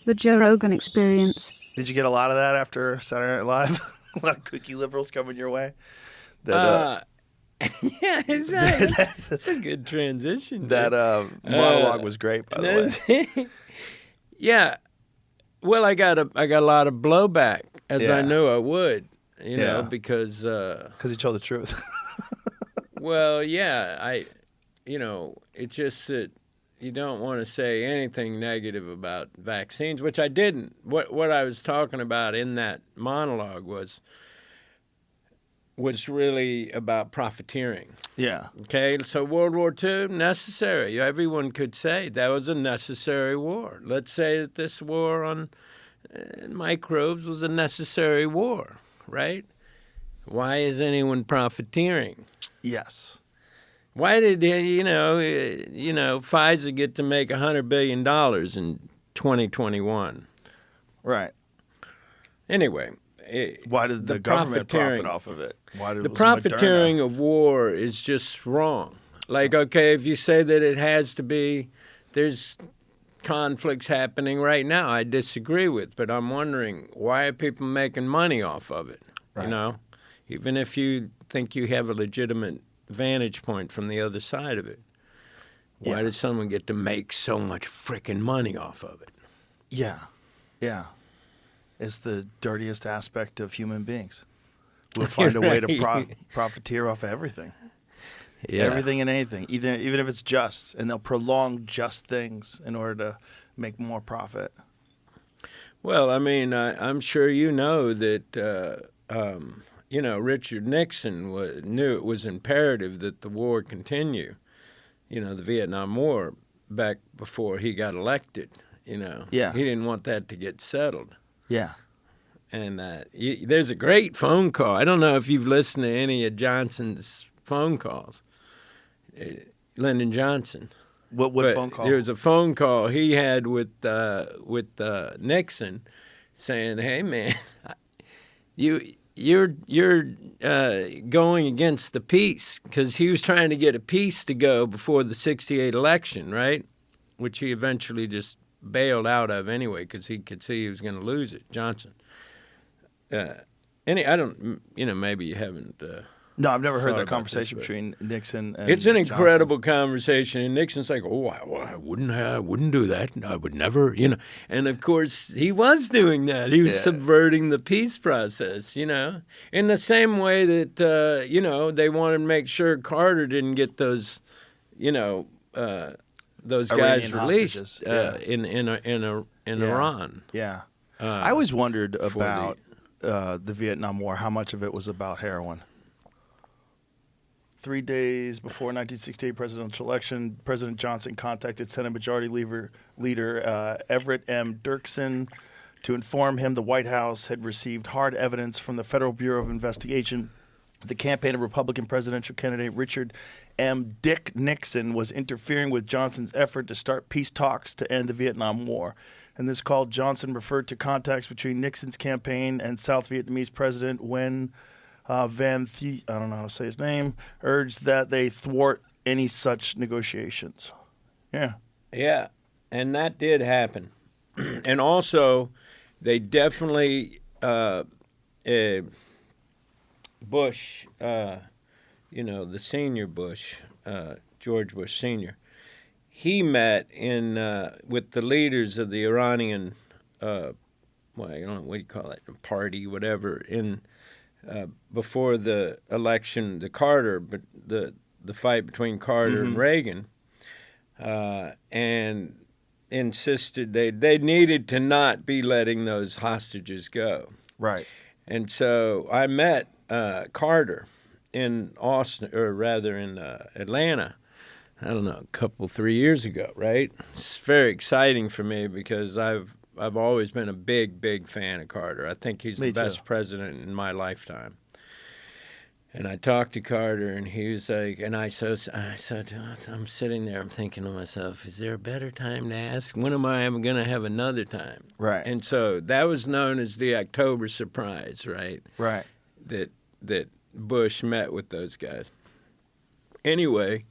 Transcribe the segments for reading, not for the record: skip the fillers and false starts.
The Joe Rogan Experience. Did you get a lot of that after Saturday Night Live? A lot of cookie liberals coming your way. That Uh, yeah, it's a that, good transition. that monologue was great, by the way. Yeah. Well, I got a lot of blowback, as I Yeah. knew I would, Yeah. because Because he told the truth. well, yeah, it's just that you don't want to say anything negative about vaccines, which I didn't. What I was talking about in that monologue was really about profiteering. Yeah. Okay, so World War II, necessary. Everyone could say that was a necessary war. Let's say that this war on microbes was a necessary war, right? Why is anyone profiteering? Yes. Why did Pfizer get to make $100 billion in 2021? Right. Anyway, Why did the government profit off of it? Why did the was profiteering Moderna? of war is just wrong. Like, okay, if you say that it has to be, there's conflicts happening right now I disagree with, but I'm wondering, why are people making money off of it? Right. Even if you think you have a legitimate vantage point from the other side of it, why Yeah. did someone get to make so much frickin' money off of it? Yeah. Yeah. It's the dirtiest aspect of human beings. We'll find a way to profiteer off of everything. Yeah. Everything and anything, even if it's just, and they'll prolong just things in order to make more profit. Well, I mean, I'm sure you know that, Richard Nixon knew it was imperative that the war continue, the Vietnam War, back before he got elected, Yeah. He didn't want that to get settled. Yeah. And there's a great phone call. I don't know if you've listened to any of Johnson's phone calls, Lyndon Johnson. What But phone call? There was a phone call he had with Nixon, saying, "Hey man, you're going against the peace," because he was trying to get a peace to go before the '68 election, right? Which he eventually just bailed out of anyway because he could see he was going to lose it, Johnson. I don't, maybe you haven't. No, I've never heard thought that about conversation this, between Nixon and It's an Johnson. incredible conversation, and Nixon's like, "Oh, I wouldn't do that. I would never, And of course, he was doing that. He was subverting the peace process, in the same way that they wanted to make sure Carter didn't get those guys Iranian released hostages, in Iran. Yeah. I always wondered about the Vietnam War, how much of it was about heroin. 3 days before 1968 presidential election, President Johnson contacted Senate Majority Leader Everett M. Dirksen to inform him the White House had received hard evidence from the Federal Bureau of Investigation. The campaign of Republican presidential candidate Richard M. Dick Nixon was interfering with Johnson's effort to start peace talks to end the Vietnam War. In this call, Johnson referred to contacts between Nixon's campaign and South Vietnamese President Nguyen Van Thi, I don't know how to say his name, urged that they thwart any such negotiations. Yeah. Yeah, and that did happen. And also, they definitely, Bush, the senior Bush, George Bush Sr., he met with the leaders of the Iranian, I don't know, what do you call it, party, whatever, before the election, but the fight between Carter and Reagan, and insisted they needed to not be letting those hostages go. Right. And so I met Carter in Austin, or rather in Atlanta, I don't know, 3 years ago, right? It's very exciting for me because I've always been a big fan of Carter. I think he's the best president in my lifetime. And I talked to Carter, and he was like, and I said, I'm sitting there, I'm thinking to myself, is there a better time to ask? When am I ever going to have another time? Right. And so that was known as the October surprise, right? Right. That Bush met with those guys. Anyway,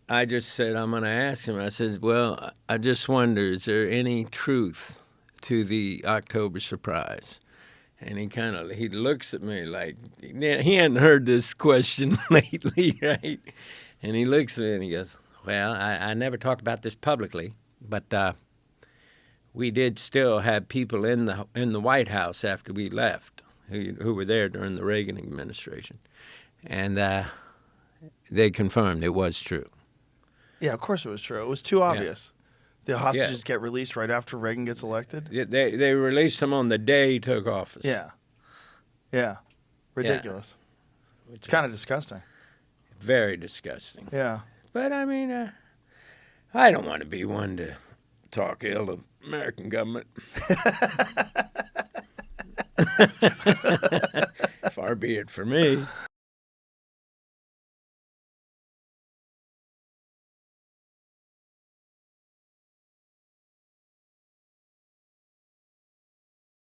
I just said, I'm going to ask him. I said, well, I just wonder, is there any truth to the October surprise. And he looks at me like he hadn't heard this question lately, right? And he looks at me and he goes, well, I never talked about this publicly, but we did still have people in the White House after we left who were there during the Reagan administration. And they confirmed it was true. Yeah, of course it was true. It was too obvious. The hostages Yeah. get released right after Reagan gets elected. They released him on the day he took office. Yeah. Ridiculous. It's kind of disgusting. Very disgusting. Yeah. But, I mean, I don't want to be one to talk ill of American government. Far be it for me.